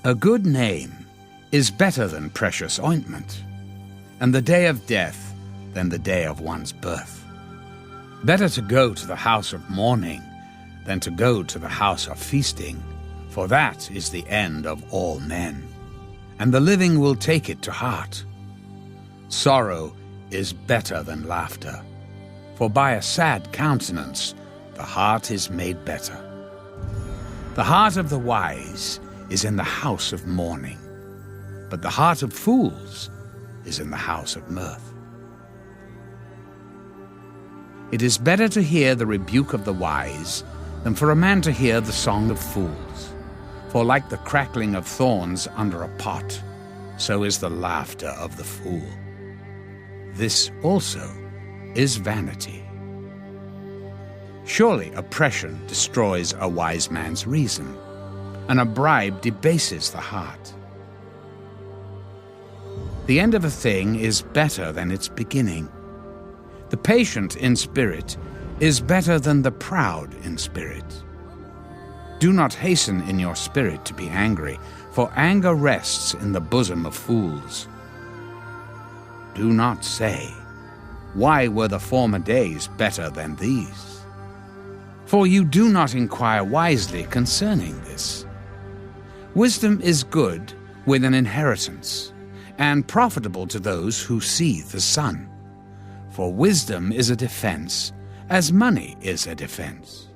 A good name is better than precious ointment, and the day of death than the day of one's birth. Better to go to the house of mourning than to go to the house of feasting, for that is the end of all men, and the living will take it to heart. Sorrow is better than laughter, for by a sad countenance the heart is made better. The heart of the wise is in the house of mourning, but the heart of fools is in the house of mirth. It is better to hear the rebuke of the wise than for a man to hear the song of fools. For like the crackling of thorns under a pot, so is the laughter of the fool. This also is vanity. Surely oppression destroys a wise man's reason, and a bribe debases the heart. The end of a thing is better than its beginning. The patient in spirit is better than the proud in spirit. Do not hasten in your spirit to be angry, for anger rests in the bosom of fools. Do not say, "Why were the former days better than these?" For you do not inquire wisely concerning this. Wisdom is good with an inheritance, and profitable to those who see the sun. For wisdom is a defense, as money is a defense.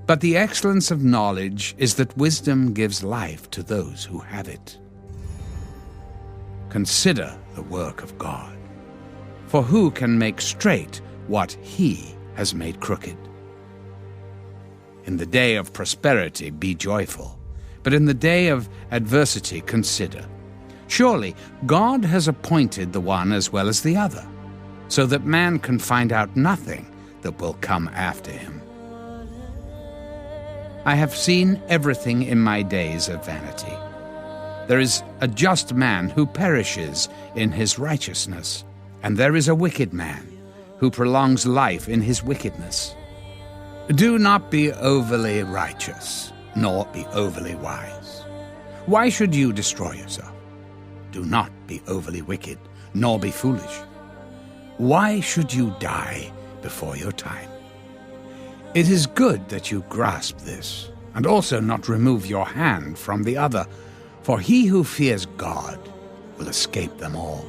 But the excellence of knowledge is that wisdom gives life to those who have it. Consider the work of God, for who can make straight what He has made crooked? In the day of prosperity be joyful, but in the day of adversity consider. Surely God has appointed the one as well as the other, so that man can find out nothing that will come after him. I have seen everything in my days of vanity. There is a just man who perishes in his righteousness, and there is a wicked man who prolongs life in his wickedness. Do not be overly righteous, nor be overly wise. Why should you destroy yourself? Do not be overly wicked, nor be foolish. Why should you die before your time? It is good that you grasp this, and also not remove your hand from the other, for he who fears God will escape them all.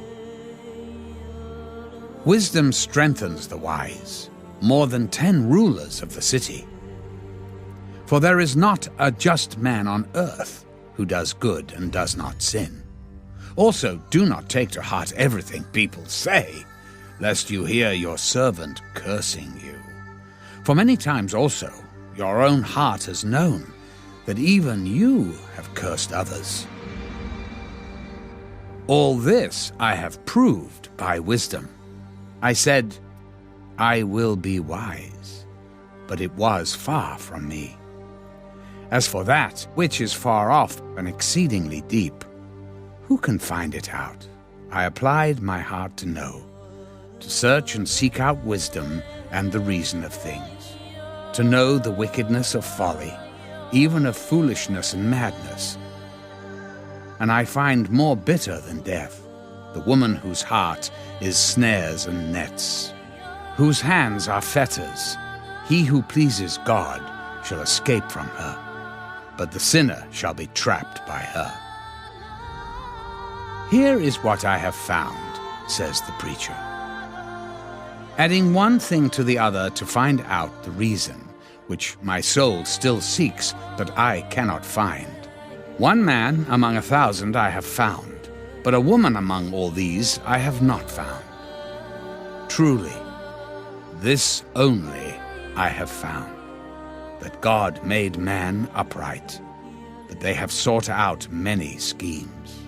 Wisdom strengthens the wise, more than 10 rulers of the city. For there is not a just man on earth who does good and does not sin. Also, do not take to heart everything people say, lest you hear your servant cursing you. For many times also your own heart has known that even you have cursed others. All this I have proved by wisdom. I said, I will be wise, but it was far from me. As for that which is far off and exceedingly deep, who can find it out? I applied my heart to know, to search and seek out wisdom and the reason of things, to know the wickedness of folly, even of foolishness and madness. And I find more bitter than death the woman whose heart is snares and nets, whose hands are fetters. He who pleases God shall escape from her, but the sinner shall be trapped by her. Here is what I have found, says the preacher. Adding one thing to the other to find out the reason, which my soul still seeks, but I cannot find. One man among 1,000 I have found, but a woman among all these I have not found. Truly, this only I have found, that God made man upright, but they have sought out many schemes.